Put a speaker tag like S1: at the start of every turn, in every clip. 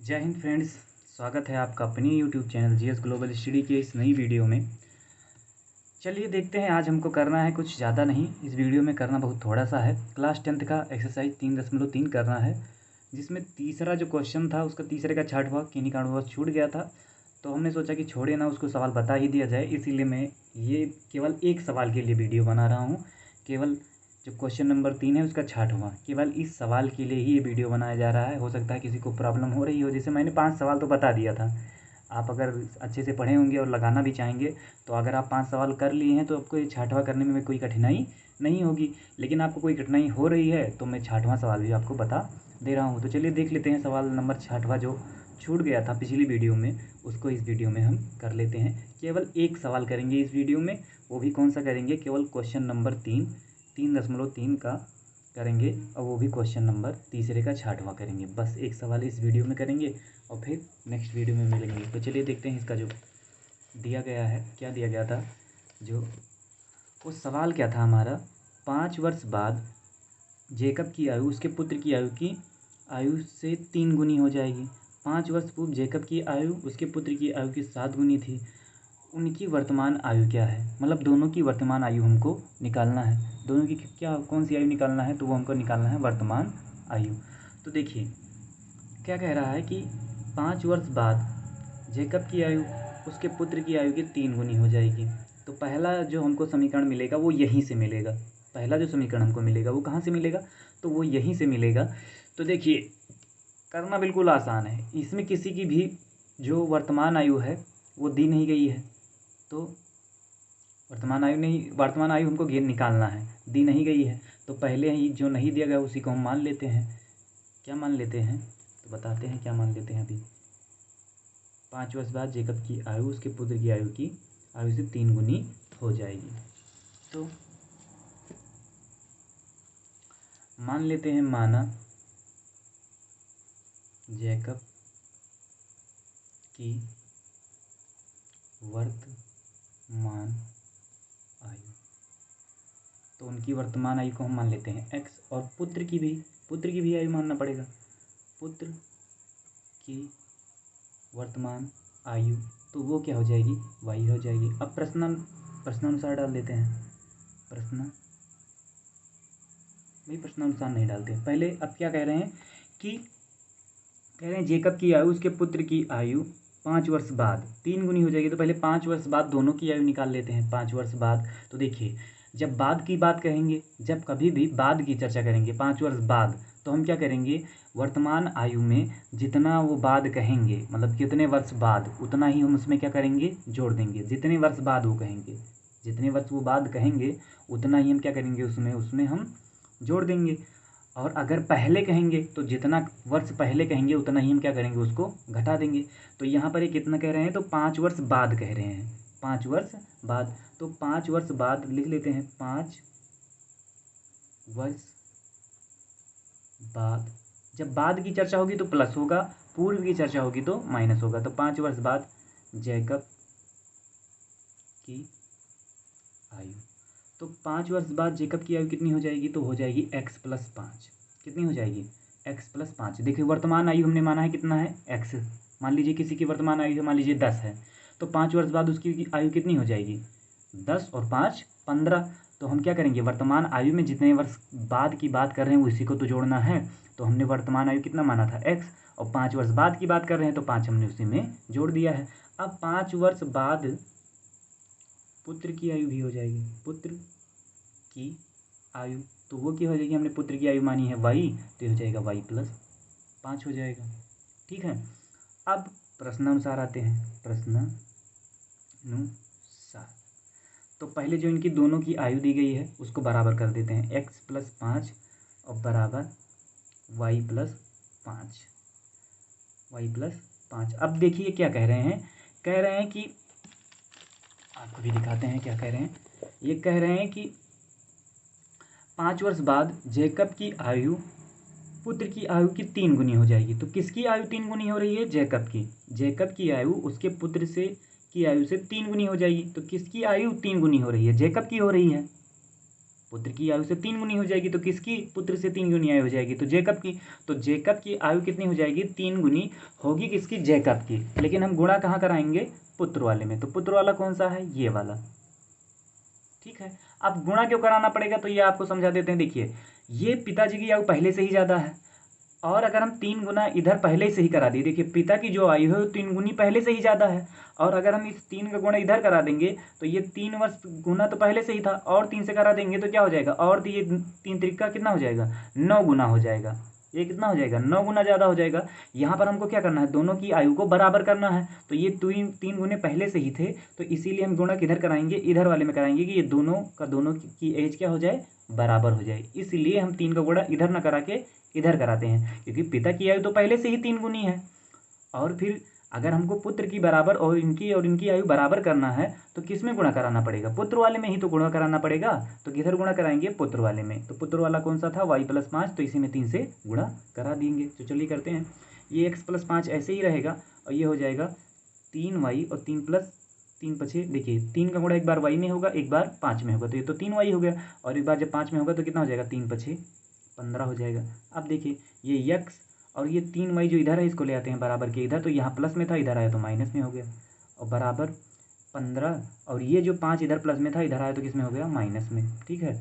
S1: जय हिंद फ्रेंड्स। स्वागत है आपका अपनी YouTube channel GS global study के इस नई वीडियो में। चलिए देखते हैं, आज हमको करना है कुछ ज़्यादा नहीं, इस वीडियो में करना बहुत थोड़ा सा है। क्लास 10th का एक्सरसाइज 3.3 करना है, जिसमें तीसरा जो क्वेश्चन था उसका तीसरे का छठवां किन्हीं कारणवश छूट गया था। तो हमने सोचा कि छोड़े ना, उसको सवाल बता ही दिया जाए, इसीलिए मैं ये केवल एक सवाल के लिए वीडियो बना रहा हूँ। केवल जो क्वेश्चन नंबर 3 है उसका छठवां, केवल इस सवाल के लिए ही ये वीडियो बनाया जा रहा है। हो सकता है किसी को प्रॉब्लम हो रही हो, जैसे मैंने 5 सवाल तो बता दिया था। आप अगर अच्छे से पढ़े होंगे और लगाना भी चाहेंगे तो अगर आप 5 सवाल कर लिए हैं तो आपको ये छठवां करने में कोई कठिनाई नहीं होगी। लेकिन आपको कोई कठिनाई हो रही है तो मैं छठवां सवाल भी आपको बता दे रहा हूँ। तो चलिए देख लेते हैं सवाल नंबर छठवां जो छूट गया था पिछली वीडियो में, उसको इस वीडियो में हम कर लेते हैं। केवल एक सवाल करेंगे इस वीडियो में, वो भी कौन सा करेंगे, केवल क्वेश्चन नंबर 3.3 का करेंगे, और वो भी क्वेश्चन नंबर तीसरे का छठवां करेंगे। बस एक सवाल इस वीडियो में करेंगे और फिर नेक्स्ट वीडियो में मिलेंगे। तो चलिए देखते हैं इसका जो दिया गया है, क्या दिया गया था। जो वो सवाल क्या था हमारा, 5 वर्ष बाद जेकब की आयु उसके पुत्र की आयु से 3 गुनी हो जाएगी। 5 वर्ष पूर्व जेकब की आयु उसके पुत्र की आयु की 7 गुनी थी। उनकी वर्तमान आयु क्या है, मतलब दोनों की वर्तमान आयु हमको निकालना है। दोनों की क्या, कौन सी आयु निकालना है, तो वो हमको निकालना है वर्तमान आयु। तो देखिए क्या कह रहा है कि 5 वर्ष बाद जेकब की आयु उसके पुत्र की आयु की 3 गुनी हो जाएगी। तो पहला जो हमको समीकरण मिलेगा वो यहीं से मिलेगा। पहला जो समीकरण हमको मिलेगा वो कहाँ से मिलेगा, तो वो यहीं से मिलेगा। तो देखिए करना बिल्कुल आसान है, इसमें किसी की भी जो वर्तमान आयु है वो दी नहीं गई है। तो वर्तमान आयु हमको गेन निकालना है, दी नहीं गई है। तो पहले ही जो नहीं दिया गया उसी को हम मान लेते हैं। क्या मान लेते हैं, तो बताते हैं क्या मान लेते हैं अभी। 5 वर्ष बाद जेकब की आयु उसके पुत्र की आयु से 3 गुनी हो जाएगी। तो मान लेते हैं, माना जेकब की वर्तमान आयु, तो उनकी वर्तमान आयु को हम मान लेते हैं x, और पुत्र की भी आयु मानना पड़ेगा। पुत्र की वर्तमान आयु, तो वो क्या हो जाएगी, y हो जाएगी। अब प्रश्नानुसार डाल देते हैं। प्रश्नानुसार नहीं डालते पहले। अब क्या कह रहे हैं कि कह रहे हैं जेकब की आयु उसके पुत्र की आयु 5 वर्ष बाद 3 गुनी हो जाएगी। तो पहले 5 वर्ष बाद दोनों की आयु निकाल लेते हैं। 5 वर्ष बाद, तो देखिए जब बाद की बात कहेंगे, जब कभी भी बाद की चर्चा करेंगे 5 वर्ष बाद, तो हम क्या करेंगे, वर्तमान आयु में जितना वो बाद कहेंगे, मतलब कितने वर्ष बाद, उतना ही हम उसमें क्या करेंगे, जोड़ देंगे। जितने वर्ष बाद वो कहेंगे, जितने वर्ष वो बाद कहेंगे उतना ही हम क्या करेंगे, उसमें हम जोड़ देंगे। और अगर पहले कहेंगे तो जितना वर्ष पहले कहेंगे उतना ही हम क्या करेंगे, उसको घटा देंगे। तो यहाँ पर ये कितना कह रहे हैं, तो 5 वर्ष बाद कह रहे हैं, 5 वर्ष बाद। तो 5 वर्ष बाद लिख लेते हैं, 5 वर्ष बाद। जब बाद की चर्चा होगी तो प्लस होगा, पूर्व की चर्चा होगी तो माइनस होगा। तो 5 वर्ष बाद जैकब की आयु, तो 5 वर्ष बाद जेकब की आयु कितनी हो जाएगी, तो हो जाएगी x+5। कितनी हो जाएगी, x+5। देखिए वर्तमान आयु हमने माना है कितना है, x। मान लीजिए किसी की वर्तमान आयु मान लीजिए 10 है, तो 5 वर्ष बाद उसकी आयु कितनी हो जाएगी, 10 और 5 15। तो हम क्या करेंगे, वर्तमान आयु में जितने वर्ष बाद की बात कर रहे हैं उसी को तो जोड़ना है। तो हमने वर्तमान आयु कितना माना था, x, और 5 वर्ष बाद की बात कर रहे हैं तो 5 हमने उसी में जोड़ दिया है। अब 5 वर्ष बाद पुत्र की आयु भी हो जाएगी, पुत्र की आयु, तो वो क्या हो जाएगी, हमने पुत्र की आयु मानी है y, तो ये हो जाएगा y+5 हो जाएगा। ठीक है। अब प्रश्नानुसार आते हैं। प्रश्नानुसार, तो पहले जो इनकी दोनों की आयु दी गई है उसको बराबर कर देते हैं, x+5 और बराबर y+5। अब देखिए क्या कह रहे हैं, कि आपको भी दिखाते हैं क्या कह रहे हैं। ये कह रहे हैं कि 5 वर्ष बाद जेकब की आयु पुत्र की आयु की 3 गुनी हो जाएगी। तो किसकी आयु 3 गुनी हो रही है, जेकब की आयु उसके पुत्र की आयु से 3 गुनी हो जाएगी। तो किसकी आयु 3 गुनी हो रही है, जेकब की हो रही है। पुत्र की आयु से 3 गुनी हो जाएगी। तो किसकी पुत्र से 3 गुनी आयु हो जाएगी? तो जैकब की। तो जैकब की आयु कितनी हो जाएगी? 3 गुनी होगी किसकी? जैकब की। लेकिन हम गुणा कहाँ कराएंगे? पुत्र वाले में। तो पुत्र वाला कौन सा है? ये वाला। ठीक है, अब गुणा क्यों कराना पड़ेगा? तो ये आपको समझा देते हैं। देखिए, ये पिताजी की आयु पहले से ही ज़्यादा है, और अगर हम 3 गुना इधर पहले से ही करा दिए, देखिए पिता की जो आयु है वो 3 गुनी पहले से ही ज़्यादा है, और अगर हम इस 3 का गुणा इधर करा देंगे तो ये 3 वर्ष गुना तो पहले से ही था, और 3 से करा देंगे तो क्या हो जाएगा? और ये 3 त्रिका कितना हो जाएगा? 9 गुना हो जाएगा। ये कितना हो जाएगा? 9 गुना ज़्यादा हो जाएगा। यहाँ पर हमको क्या करना है? दोनों की आयु को बराबर करना है। तो ये 3 गुने पहले से ही थे, तो इसीलिए हम गुणा किधर कराएंगे? इधर वाले में कराएंगे कि ये दोनों की एज क्या हो जाए? बराबर हो जाए। इसलिए हम 3 का गुणा इधर ना करा के इधर कराते हैं, क्योंकि पिता की आयु तो पहले से ही 3 गुनी है। और फिर अगर हमको पुत्र की बराबर और इनकी आयु बराबर करना है तो किस में गुणा कराना पड़ेगा? पुत्र वाले में ही तो गुणा कराना पड़ेगा। तो किधर गुणा कराएंगे? पुत्र वाले में। तो पुत्र वाला कौन सा था? y+5, तो इसी में 3 से गुणा करा देंगे। तो चलिए करते हैं। ये x+5 ऐसे ही रहेगा, और ये हो जाएगा 3y और 3+3 देखिए 3 का गुणा एक बार y में होगा, एक बार 5 में होगा, तो ये तो 3y हो गया, और एक बार जब 5 में होगा तो कितना हो जाएगा? 3×5 = 15 हो जाएगा। अब देखिए ये x और ये 3y जो इधर है इसको ले आते हैं बराबर के इधर, तो यहाँ प्लस में था, इधर आया तो माइनस में हो गया, और बराबर 15, और ये जो 5 इधर प्लस में था, इधर आया तो किस में हो गया? माइनस में। ठीक है,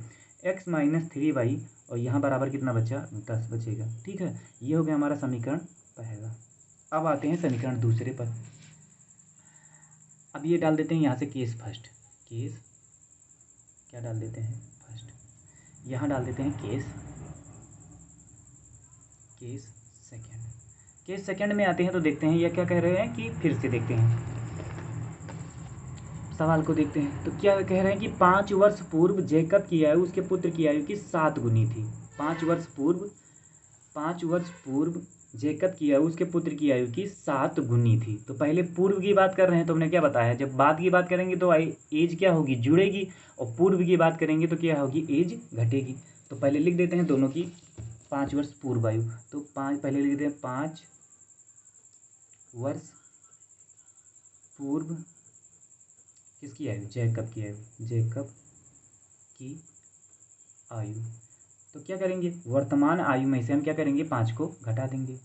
S1: x - 3y, और यहाँ बराबर कितना बचा? 10 बचेगा। ठीक है, ये हो गया हमारा समीकरण पहला। अब आते हैं समीकरण दूसरे पर। अब ये डाल देते हैं यहाँ से केस फर्स्ट। केस क्या डाल देते हैं? फर्स्ट। यहाँ डाल देते हैं केस सेकंड। केस सेकंड में आते हैं तो देखते हैं यह क्या कह रहे हैं कि फिर से देखते हैं सवाल को, देखते हैं तो क्या कह रहे हैं कि 5 वर्ष पूर्व जैकब की आयु उसके पुत्र की आयु की 7 गुनी थी। 5 वर्ष पूर्व जैकब की आयु उसके पुत्र की आयु की 7 गुनी थी। तो पहले पूर्व की बात कर रहे हैं तो हमने क्या बताया? जब बाद की बात करेंगे तो एज क्या होगी? जुड़ेगी, और पूर्व की बात करेंगे तो क्या होगी? एज घटेगी। तो पहले लिख देते हैं दोनों की 5 वर्ष पूर्व आयु। तो पहले लिख देते हैं 5 वर्ष पूर्व किसकी आयु? जैकब की आयु। जैकब की आयु। तो क्या करेंगे? वर्तमान आयु में से हम क्या करेंगे? 5 को घटा देंगे।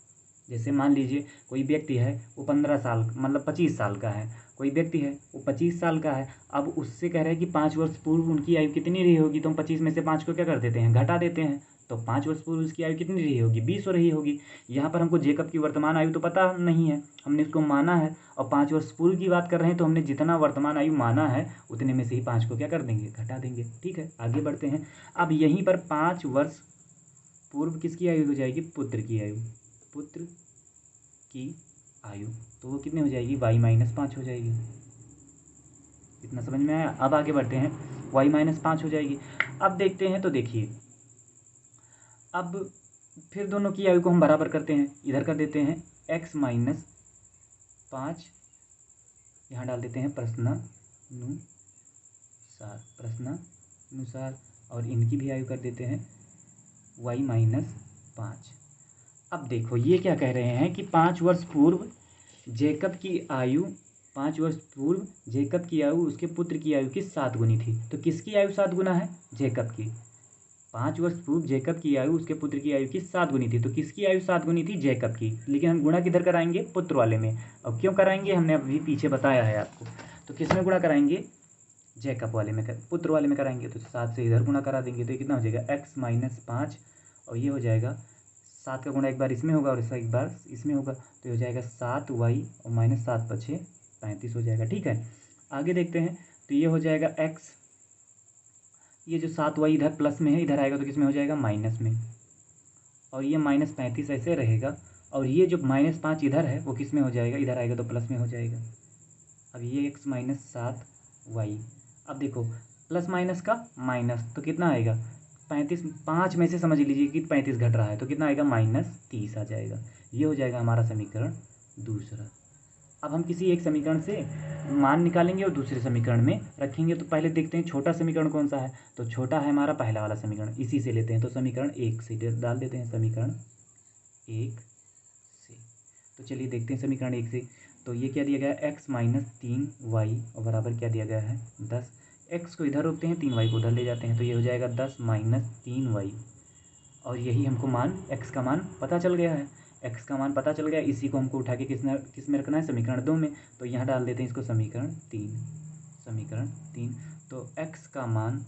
S1: जैसे मान लीजिए कोई व्यक्ति है वो 15 साल मतलब 25 साल का है, कोई व्यक्ति है वो 25 साल का है। अब उससे कह रहे हैं कि 5 वर्ष पूर्व उनकी आयु कितनी रही होगी? तो हम 25 में से 5 को क्या कर देते हैं? घटा देते हैं। तो 5 वर्ष पूर्व उसकी आयु कितनी रही होगी? 20 हो रही होगी। यहाँ पर हमको जेकब की वर्तमान आयु तो पता नहीं है, हमने उसको माना है, और 5 वर्ष पूर्व की बात कर रहे हैं तो हमने जितना वर्तमान आयु माना है उतने में से ही 5 को क्या कर देंगे? घटा देंगे। ठीक है, आगे बढ़ते हैं। अब यहीं पर 5 वर्ष पूर्व किसकी आयु हो जाएगी? पुत्र की आयु। पुत्र की आयु तो वो कितने हो जाएगी? y-5 हो जाएगी। इतना समझ में आया? अब आगे बढ़ते हैं। y-5 हो जाएगी। अब देखते हैं तो देखिए, अब फिर दोनों की आयु को हम बराबर करते हैं। इधर कर देते हैं x - 5, यहाँ डाल देते हैं प्रश्नानुसार, और इनकी भी आयु कर देते हैं y-5। अब देखो ये क्या कह रहे हैं कि 5 वर्ष पूर्व जैकब की आयु 5 वर्ष पूर्व जैकब की आयु उसके पुत्र की आयु की 7 गुनी थी। तो किसकी आयु 7 गुना है? जैकब की। 5 वर्ष पूर्व जैकब की आयु उसके पुत्र की आयु की 7 गुनी थी। तो किसकी आयु 7 गुनी थी? जैकब की। लेकिन हम गुणा किधर कराएंगे? पुत्र वाले में। अब क्यों कराएंगे? हमने अभी पीछे बताया है आपको। तो किस में गुणा कराएंगे? जैकब वाले में पुत्र वाले में कराएंगे। तो 7 से इधर गुणा करा देंगे तो कितना हो जाएगा? x - 5, और ये हो जाएगा 7 का गुणा एक बार इसमें होगा और इसका एक बार इसमें होगा, तो ये हो जाएगा 7y और -7 × 6 = 35 हो जाएगा। ठीक है, आगे देखते हैं। तो ये हो जाएगा x, ये जो 7y इधर प्लस में है, इधर आएगा तो किस में हो जाएगा? माइनस में, और ये -35 ऐसे रहेगा, और ये जो -5 इधर है वो किस में हो जाएगा? इधर आएगा तो प्लस में हो जाएगा। अब ये x - 7y, अब देखो प्लस माइनस का माइनस तो कितना आएगा? 35, 5 में से समझ लीजिए कि 35 घट रहा है तो कितना आएगा? -30 आ जाएगा। ये हो जाएगा हमारा समीकरण दूसरा। अब हम किसी एक समीकरण से मान निकालेंगे और दूसरे समीकरण में रखेंगे। तो पहले देखते हैं छोटा समीकरण कौन सा है। तो छोटा है हमारा पहला वाला समीकरण, इसी से लेते हैं। तो समीकरण 1 से डाल देते हैं, समीकरण 1 से। तो चलिए देखते हैं समीकरण 1 से। तो ये क्या दिया गया है? x - 3y और बराबर क्या दिया गया है? 10। एक्स को इधर रोकते हैं, 3y को उधर ले जाते हैं, तो ये हो जाएगा 10 माइनस 3y। और यही हमको मान एक्स का मान पता चल गया है। एक्स का मान पता चल गया, इसी को हमको उठा के किस में रखना है, समीकरण 2 में। तो यहाँ डाल देते हैं इसको समीकरण 3। तो एक्स का मान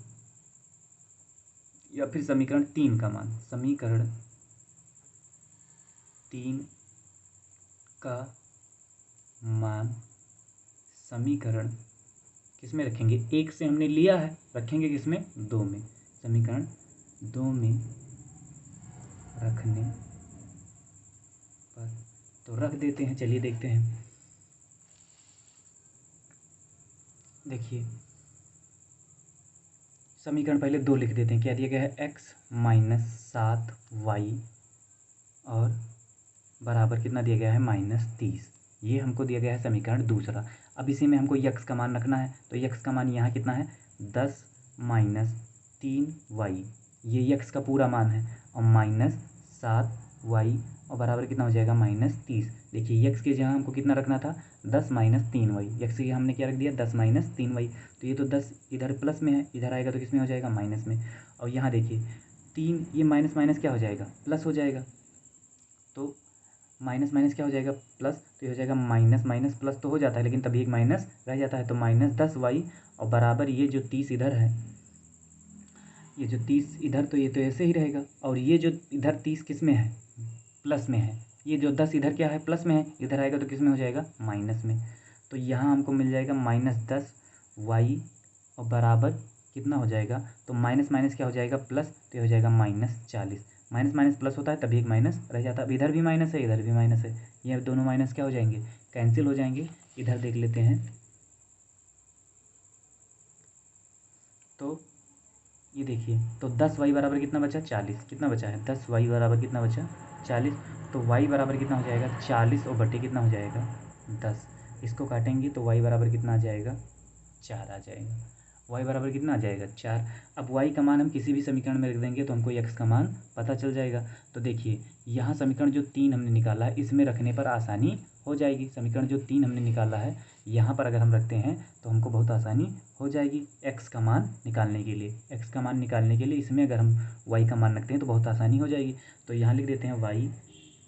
S1: या फिर समीकरण 3 का मान, समीकरण 3 का मान समीकरण किस में रखेंगे, 1 से हमने लिया है, रखेंगे किस में, 2 में। समीकरण 2 में रखने पर तो रख देते हैं। चलिए देखते हैं। देखिए समीकरण पहले 2 लिख देते हैं। क्या दिया गया है, x माइनस 7y और बराबर कितना दिया गया है, -30। ये हमको दिया गया है समीकरण दूसरा। अब इसी में हमको यक्स का मान रखना है, तो यक्स का मान यहाँ कितना है, 10 माइनस 3y। ये यक्स का पूरा मान है, और -7y और बराबर कितना हो जाएगा, -30। देखिए यक्स के जहाँ हमको कितना रखना था, 10 माइनस 3y। यक्स के हमने क्या रख दिया, 10 माइनस 3y। तो ये तो 10 इधर प्लस में है, इधर आएगा तो किस में हो जाएगा, माइनस में। और यहाँ देखिए 3, ये माइनस माइनस क्या हो जाएगा, प्लस हो जाएगा। तो माइनस माइनस क्या हो जाएगा, प्लस। तो ये हो जाएगा माइनस माइनस प्लस तो हो जाता है, लेकिन तभी एक माइनस रह जाता है। तो -10y और बराबर ये जो 30 इधर है, ये जो 30 इधर, तो ये तो ऐसे ही रहेगा। और ये जो इधर 30 किस में है, प्लस में है। ये जो 10 इधर क्या है, प्लस में है, इधर आएगा तो किस में हो जाएगा, माइनस में। तो यहाँ हमको मिल जाएगा -10y और बराबर कितना हो जाएगा, तो माइनस माइनस क्या हो जाएगा, प्लस। तो ये हो जाएगा -40। माइनस माइनस प्लस होता है, तभी एक माइनस रह जाता है। अब इधर भी माइनस है, इधर भी माइनस है, ये दोनों माइनस क्या हो जाएंगे, कैंसिल हो जाएंगे। इधर देख लेते हैं, तो ये देखिए, तो 10y बराबर कितना बचा, 40। कितना बचा है, 10y बराबर कितना बचा, 40। तो y बराबर कितना हो जाएगा, 40 और बटे कितना हो जाएगा, 10। इसको काटेंगे तो y बराबर कितना आ जाएगा, 4 आ जाएगा। y बराबर कितना आ जाएगा, 4। अब y का मान हम किसी भी समीकरण में रख देंगे तो हमको x का मान पता चल जाएगा। तो देखिए यहाँ समीकरण जो 3 हमने निकाला है, इसमें रखने पर आसानी हो जाएगी। समीकरण जो 3 हमने निकाला है, यहाँ पर अगर हम रखते हैं तो हमको बहुत आसानी हो जाएगी x का मान निकालने के लिए। x का मान निकालने के लिए इसमें अगर हम y का मान रखते हैं तो बहुत आसानी हो जाएगी। तो यहाँ लिख देते हैं y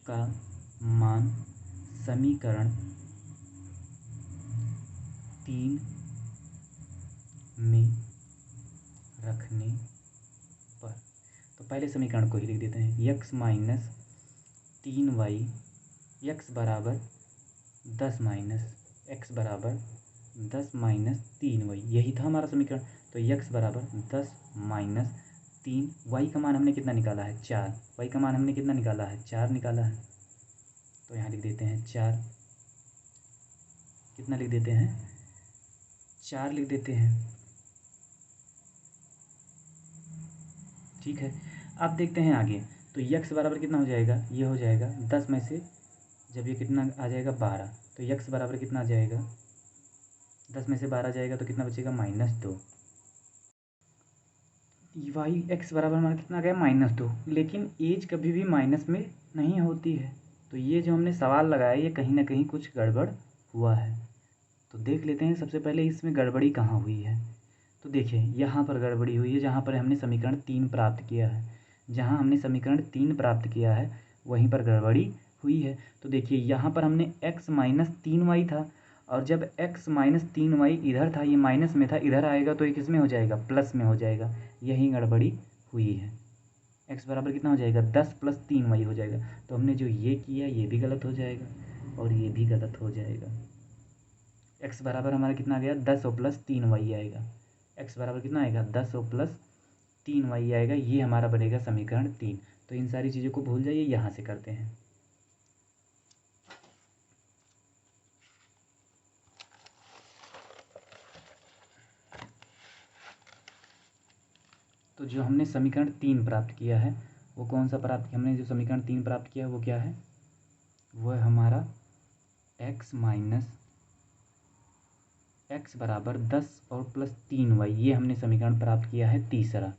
S1: का मान समीकरण 3 में रखने पर, तो पहले समीकरण को ही लिख देते हैं, x माइनस 3y, x बराबर 10 माइनस x बराबर 10 माइनस 3y। यही था हमारा समीकरण। तो x बराबर 10 माइनस 3, y का मान हमने कितना निकाला है, 4। y का मान हमने कितना निकाला है, 4 निकाला है। तो यहाँ लिख देते हैं 4, कितना लिख देते हैं, 4 लिख देते हैं। ठीक है, अब देखते हैं आगे। तो x बराबर कितना हो जाएगा, ये हो जाएगा 10 में से जब ये कितना आ जाएगा, 12। तो x बराबर कितना आ जाएगा, 10 में से 12 जाएगा तो कितना बचेगा, -2। वाई x बराबर हमारा कितना आ गया, -2। लेकिन एज कभी भी माइनस में नहीं होती है। तो ये जो हमने सवाल लगाया, ये कहीं ना कहीं कुछ गड़बड़ हुआ है। तो देख लेते हैं सबसे पहले इसमें गड़बड़ी कहाँ हुई है। तो देखिए यहाँ पर गड़बड़ी हुई है, जहाँ पर हमने समीकरण 3 प्राप्त किया है। जहाँ हमने समीकरण 3 प्राप्त किया है वहीं पर गड़बड़ी हुई है। तो देखिए यहाँ पर हमने x माइनस 3y था, और जब x माइनस 3y इधर था, ये माइनस में था, इधर आएगा तो ये किस में हो जाएगा, प्लस में हो जाएगा। यही गड़बड़ी हुई है। x बराबर कितना हो जाएगा, 10 प्लस 3y हो जाएगा। तो हमने जो ये किया ये भी गलत हो जाएगा और ये भी गलत हो जाएगा। x बराबर हमारा कितना आ गया, 10 और प्लस 3y आएगा। x बराबर कितना आएगा, 10 और प्लस 3y आएगा। ये हमारा बनेगा समीकरण 3। तो इन सारी चीज़ों को भूल जाइए, यहाँ से करते हैं। तो जो हमने समीकरण 3 प्राप्त किया है वो कौन सा प्राप्त किया, हमने जो समीकरण 3 प्राप्त किया है वो क्या है, वो है हमारा x माइनस x बराबर 10 और प्लस 3y। ये हमने समीकरण प्राप्त किया है तीसरा,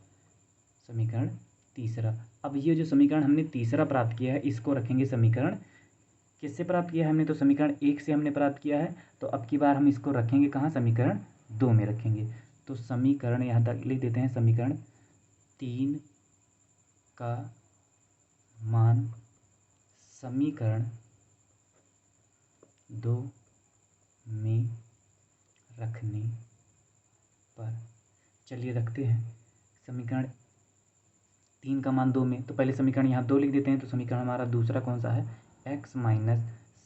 S1: समीकरण तीसरा। अब ये जो समीकरण हमने तीसरा प्राप्त किया है, इसको रखेंगे समीकरण, किससे प्राप्त किया है हमने, तो समीकरण 1 से हमने प्राप्त किया है। तो अब की बार हम इसको रखेंगे कहाँ, समीकरण 2 में रखेंगे। तो समीकरण यहाँ तक लिख देते हैं, समीकरण 3 का मान समीकरण 2 में रखने पर, चलिए रखते हैं समीकरण 3 का मान 2 में। तो पहले समीकरण यहाँ 2 लिख देते हैं। तो समीकरण हमारा दूसरा कौन सा है, x माइनस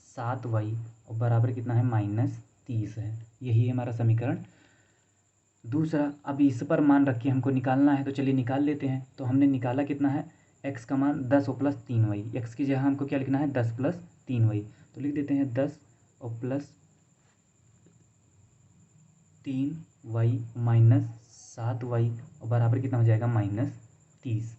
S1: 7y और बराबर कितना है, -30 है। यही है हमारा समीकरण दूसरा। अब इस पर मान रख के हमको निकालना है, तो चलिए निकाल लेते हैं। तो हमने निकाला कितना है, x का मान 10 और प्लस 3y। x की जगह हमको क्या लिखना है, 10 प्लस 3y। तो लिख देते हैं 10 और प्लस 3y माइनस 7y और बराबर कितना हो जाएगा, -30।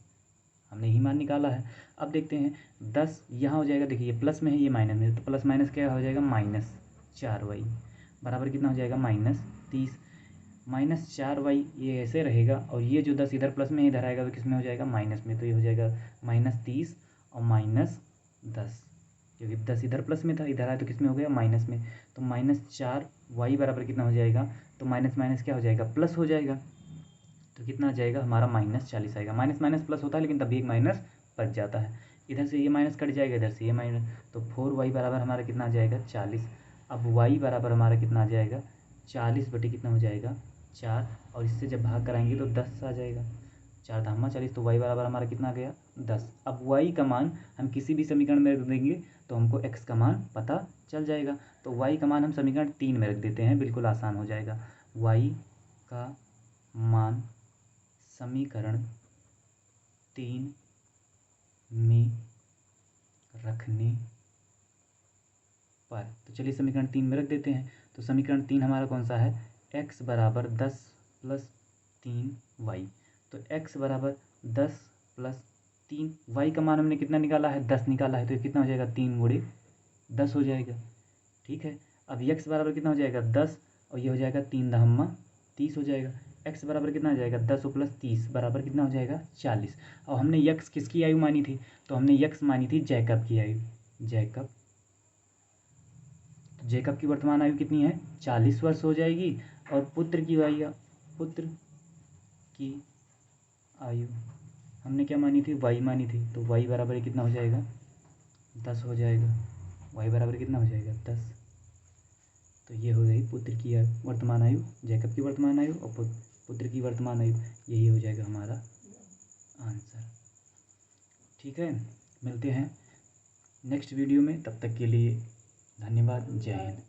S1: हमने यही मान निकाला है। अब देखते हैं 10 यहाँ हो जाएगा, देखिए ये प्लस में है, ये माइनस में है, तो प्लस माइनस क्या हो जाएगा, -4y बराबर कितना हो जाएगा, -30। -4y ये ऐसे रहेगा और ये जो 10 इधर प्लस में इधर आएगा तो किस में हो जाएगा, माइनस में। तो ये हो जाएगा -30 और -10, क्योंकि 10 इधर प्लस में था, इधर आया तो किस में हो गया, माइनस में। तो -4y बराबर कितना हो जाएगा, तो माइनस माइनस क्या हो जाएगा, प्लस हो जाएगा। तो कितना आ जाएगा हमारा, -40 आएगा। माइनस माइनस प्लस होता है लेकिन तभी एक माइनस बच जाता है। इधर से ये माइनस कट जाएगा, इधर से ये माइनस, तो 4y बराबर हमारा कितना आ जाएगा, 40। अब y बराबर हमारा कितना आ जाएगा, 40 बटे कितना हो जाएगा, 4। और इससे जब भाग कराएंगे तो 10 आ जाएगा, 4 धामा 40, तो y बराबर हमारा कितना आ गया, 10। अब y का मान हम किसी भी समीकरण में रख देंगे तो हमको x का मान पता चल जाएगा। तो y का मान हम समीकरण 3 में रख देते हैं, बिल्कुल आसान हो जाएगा। y का मान समीकरण 3 में रखने पर, तो चलिए समीकरण 3 में रख देते हैं। तो समीकरण 3 हमारा कौन सा है, x बराबर 10 प्लस 3y। तो x बराबर 10 प्लस 3y का मान हमने कितना निकाला है, 10 निकाला है, तो ये कितना हो जाएगा, 3 गुणे 10 हो जाएगा। ठीक है, अब x बराबर कितना हो जाएगा, 10 और ये हो जाएगा 3 धामा 30 हो जाएगा। x बराबर कितना हो जाएगा, 10 और प्लस 30 बराबर कितना हो जाएगा, 40। और हमने x किसकी आयु मानी थी, तो हमने x मानी थी जैकब की आयु, जैकब। तो जैकब की वर्तमान आयु कितनी है, 40 वर्ष हो जाएगी। और पुत्र की आयु हमने क्या मानी थी, y मानी थी, तो y बराबर कितना हो जाएगा, 10 हो जाएगा। y बराबर कितना हो जाएगा, 10। तो ये हो गई पुत्र की वर्तमान आयु, जैकब की वर्तमान आयु और पुत्र की वर्तमान आयु, यही हो जाएगा हमारा आंसर। ठीक है, मिलते हैं नेक्स्ट वीडियो में, तब तक के लिए धन्यवाद, जय हिंद।